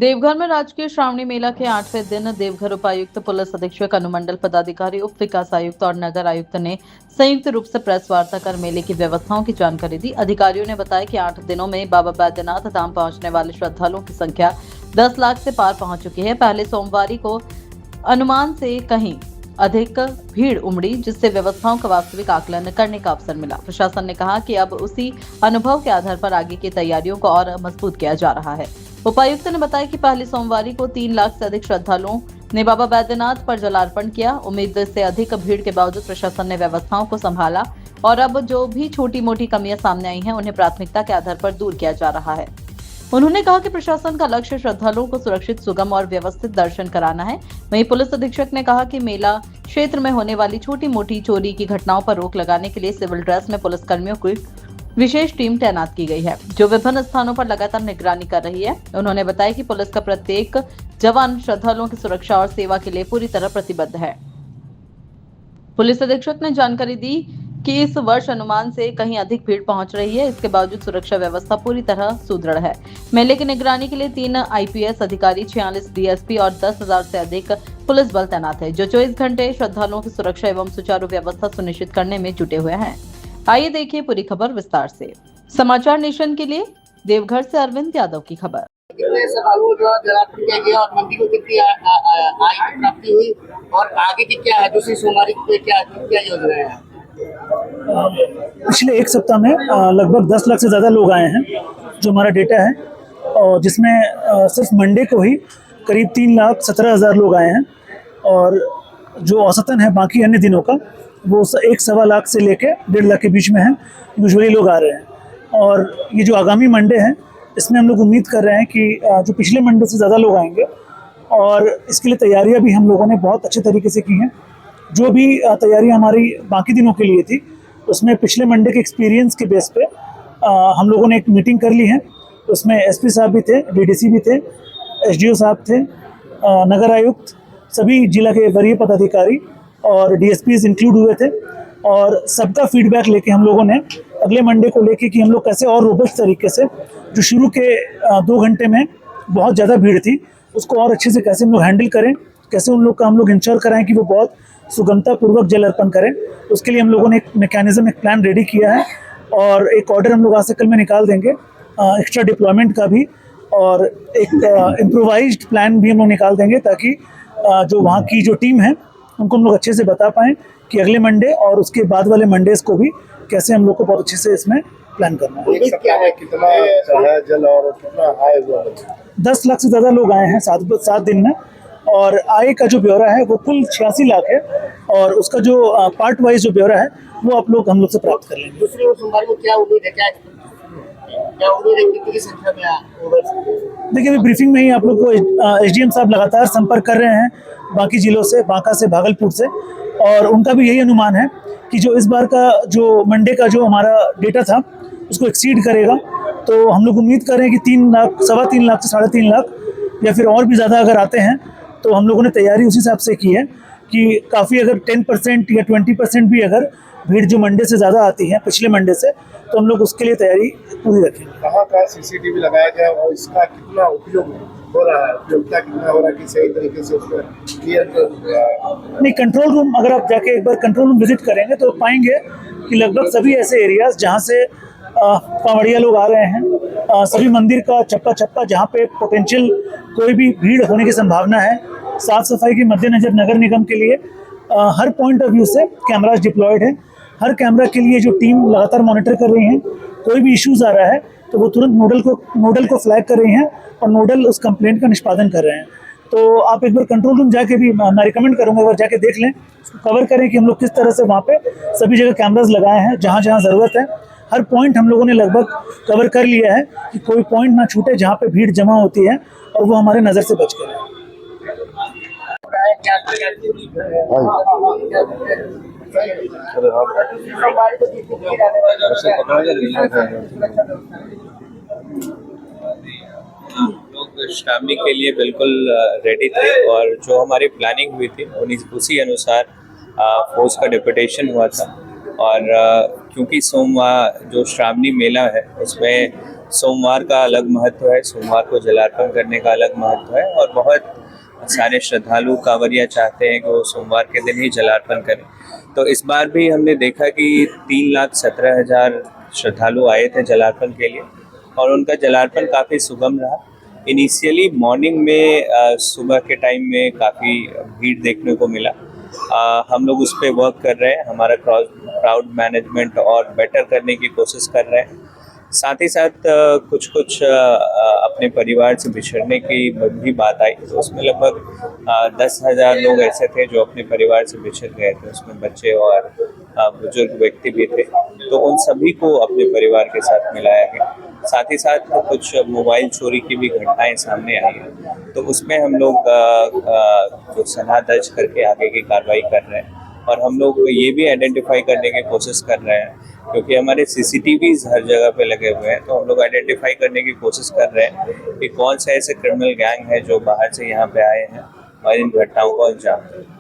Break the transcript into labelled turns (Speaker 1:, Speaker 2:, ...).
Speaker 1: देवघर में राजकीय श्रावणी मेला के 8वें दिन देवघर उपायुक्त, पुलिस अधीक्षक, अनुमंडल पदाधिकारी, उप विकास आयुक्त और नगर आयुक्त ने संयुक्त रूप से प्रेस वार्ता कर मेले की व्यवस्थाओं की जानकारी दी। अधिकारियों ने बताया कि 8 दिनों में बाबा बैद्यनाथ धाम पहुंचने वाले श्रद्धालुओं की संख्या 10 लाख से पार पहुंच चुकी है। पहले सोमवारी को अनुमान से कहीं अधिक भीड़ उमड़ी, जिससे व्यवस्थाओं का वास्तविक आकलन करने का अवसर मिला। प्रशासन ने कहा कि अब उसी अनुभव के आधार पर आगे की तैयारियों को और मजबूत किया जा रहा है। उपायुक्त ने बताया कि पहली सोमवारी को 3 लाख से अधिक श्रद्धालुओं ने बाबा बैद्यनाथ पर जलार्पण किया। उम्मीद से अधिक भीड़ के बावजूद प्रशासन ने व्यवस्थाओं को संभाला और अब जो भी छोटी मोटी कमियां सामने आई हैं, उन्हें प्राथमिकता के आधार पर दूर किया जा रहा है। उन्होंने कहा कि प्रशासन का लक्ष्य श्रद्धालुओं को सुरक्षित, सुगम और व्यवस्थित दर्शन कराना है। वहीं पुलिस अधीक्षक ने कहा कि मेला क्षेत्र में होने वाली छोटी मोटी चोरी की घटनाओं पर रोक लगाने के लिए सिविल ड्रेस में पुलिस कर्मियों की विशेष टीम तैनात की गई है, जो विभिन्न स्थानों पर लगातार निगरानी कर रही है। उन्होंने बताया कि पुलिस का प्रत्येक जवान श्रद्धालुओं की सुरक्षा और सेवा के लिए पूरी तरह प्रतिबद्ध है। पुलिस अधीक्षक ने जानकारी दी कि इस वर्ष अनुमान से कहीं अधिक भीड़ पहुंच रही है। इसके बावजूद सुरक्षा व्यवस्था पूरी तरह सुदृढ़ है। मेले की निगरानी के लिए 3 IPS अधिकारी, 46 DSP और 10,000 से अधिक पुलिस बल तैनात है, जो 24 घंटे श्रद्धालुओं की सुरक्षा एवं सुचारू व्यवस्था सुनिश्चित करने में जुटे हुए हैं। आइए देखिए पूरी खबर विस्तार से। समाचार नेशन के लिए देवघर से अरविंद यादव की खबर।
Speaker 2: कितने श्रद्धालुओं जो जलार्पण किया गया और मंदिर को कितनी आय की प्राप्ति हुई और आगे की क्या है, दूसरी सोमवारी पे क्या योजना है?
Speaker 3: पिछले एक सप्ताह में लगभग 10 लाख से ज़्यादा लोग आए हैं, जो हमारा डेटा है, और जिसमें सिर्फ मंडे को ही करीब 3,17,000 लोग आए हैं। और जो औसतन है बाकी अन्य दिनों का, वो 1-1.25 लाख से लेके 1.5 लाख के बीच में है, यूजुअली लोग आ रहे हैं। और ये जो आगामी मंडे है, इसमें हम लोग उम्मीद कर रहे हैं कि जो पिछले मंडे से ज़्यादा लोग आएंगे, और इसके लिए तैयारियां भी हम लोगों ने बहुत अच्छे तरीके से की हैं। जो भी तैयारियां हमारी बाकी दिनों के लिए थी, उसमें पिछले मंडे के एक्सपीरियंस के बेस पे हम लोगों ने एक मीटिंग कर ली है। उसमें SP साहब भी थे, DDC भी थे, SDO साहब थे, नगर आयुक्त, सभी जिला के वरीय पदाधिकारी और DSPs इंक्लूड हुए थे। और सबका फीडबैक लेके हम लोगों ने अगले मंडे को लेके कि हम लोग कैसे और रोबस्ट तरीके से, जो शुरू के 2 घंटे में बहुत ज़्यादा भीड़ थी, उसको और अच्छे से कैसे हम लोग हैंडल करें, कैसे उन लोग का हम लोग इंश्योर कराएं कि वो बहुत सुगमता पूर्वक जल अर्पण करें। उसके लिए हम लोगों ने एक मैकेनिज्म, एक प्लान रेडी किया है, और एक ऑर्डर हम लोग आज से कल में निकाल देंगे एक्स्ट्रा डिप्लॉयमेंट का भी, और एक इम्प्रोवाइज्ड प्लान भी हम लोग निकाल देंगे, ताकि जो वहाँ की जो टीम है उनको हम लोग अच्छे से बता पाएँ कि अगले मंडे और उसके बाद वाले मंडेज को भी कैसे हम लोग को बहुत अच्छे से इसमें प्लान करना है।
Speaker 2: एक क्या है, कितना है जल और कितना आय हुआ?
Speaker 3: 10 लाख से ज़्यादा लोग आए हैं 7 दिन में, और आय का जो ब्यौरा है वो कुल 86 लाख है, और उसका जो पार्ट वाइज जो ब्यौरा है वो आप लोग हम लोग से प्राप्त कर लेंगे।
Speaker 2: दूसरी ओर सोमवार को क्या उम्मीद है, क्या उम्मीद है, कितनी की संख्या में होगा?
Speaker 3: देखिए, अभी ब्रीफिंग में ही आप लोग को SDM साहब लगातार संपर्क कर रहे हैं बाकी जिलों से, बांका से, भागलपुर से, और उनका भी यही अनुमान है कि जो इस बार का जो मंडे का जो हमारा डेटा था उसको एक्सीड करेगा। तो हम लोग उम्मीद कर रहे हैं कि 3 लाख, 3.25 लाख से 3.5 लाख या फिर और भी ज़्यादा अगर आते हैं, तो हम लोगों ने तैयारी उस हिसाब से की है कि काफ़ी अगर 10% या 20% भी अगर भीड़ जो मंडे से ज़्यादा आती है पिछले मंडे से, तो हम लोग उसके लिए तैयारी पूरी रखेंगे।
Speaker 2: कहाँ का CCTV लगाया गया और इसका कितना उपयोग हो रहा है, उपयोगिता कितना हो रहा है कि सही तरीके से उसको क्लियर
Speaker 3: नहीं, कंट्रोल रूम अगर आप जाके एक बार कंट्रोल रूम विजिट करेंगे तो पाएंगे कि लगभग सभी ऐसे एरियाज जहाँ से कांवड़िया लोग आ रहे हैं, सभी मंदिर का चप्पा चप्पा जहाँ पे पोटेंशियल कोई भी भीड़ होने की संभावना है, साफ सफाई के मद्देनजर नगर निगम के लिए हर पॉइंट ऑफ व्यू से कैमराज डिप्लॉयड है। हर कैमरा के लिए जो टीम लगातार मॉनिटर कर रही है, कोई भी इश्यूज आ रहा है तो वो तुरंत नोडल को फ्लैग कर रही हैं, और नोडल उस कंप्लेंट का निष्पादन कर रहे हैं। तो आप एक बार कंट्रोल रूम जाके भी, मैं रिकमेंड करूँगा, एक बार जाके देख लें, कवर करें कि हम लोग किस तरह से वहाँ पे सभी जगह कैमराज लगाए हैं, जहाँ जहाँ ज़रूरत है। हर पॉइंट हम लोगों ने लगभग कवर कर लिया है कि कोई पॉइंट ना छूटे जहाँ पे भीड़ जमा होती है, और वो हमारे नज़र से बच कर।
Speaker 4: लोग श्रावणी के लिए बिल्कुल रेडी थे, और जो हमारी प्लानिंग हुई थी उसी अनुसार फोर्स का डिप्यूटेशन हुआ था। और क्योंकि सोमवार जो श्रावणी मेला है उसमें सोमवार का अलग महत्व है, सोमवार को जलार्पण करने का अलग महत्व है और बहुत सारे श्रद्धालु कांवरिया चाहते हैं कि वो सोमवार के दिन ही जलार्पण करें। तो इस बार भी हमने देखा कि 3,17,000 श्रद्धालु आए थे जलार्पण के लिए और उनका जलार्पण काफ़ी सुगम रहा। इनिशियली मॉर्निंग में सुबह के टाइम में काफ़ी भीड़ देखने को मिला। हम लोग उस पर वर्क कर रहे हैं, हमारा क्राउड मैनेजमेंट और बेटर करने की कोशिश कर रहे हैं। साथ ही साथ कुछ अपने परिवार से बिछड़ने की भी बात आई, तो उसमें लगभग 10,000 लोग ऐसे थे जो अपने परिवार से बिछड़ गए थे, उसमें बच्चे और बुजुर्ग व्यक्ति भी थे। तो उन सभी को अपने परिवार के साथ मिलाया गया। साथ ही साथ कुछ मोबाइल चोरी की भी घटनाएं सामने आई हैं, तो उसमें हम लोग जो सनहा दर्ज करके आगे की कार्रवाई कर रहे हैं और हम लोग ये भी आइडेंटिफाई करने की कोशिश कर रहे हैं क्योंकि हमारे CCTVs हर जगह पे लगे हुए हैं, तो हम लोग आइडेंटिफाई करने की कोशिश कर रहे हैं कि कौन से ऐसे क्रिमिनल गैंग है जो बाहर से यहाँ पे आए हैं और इन घटनाओं को अंजाम दें।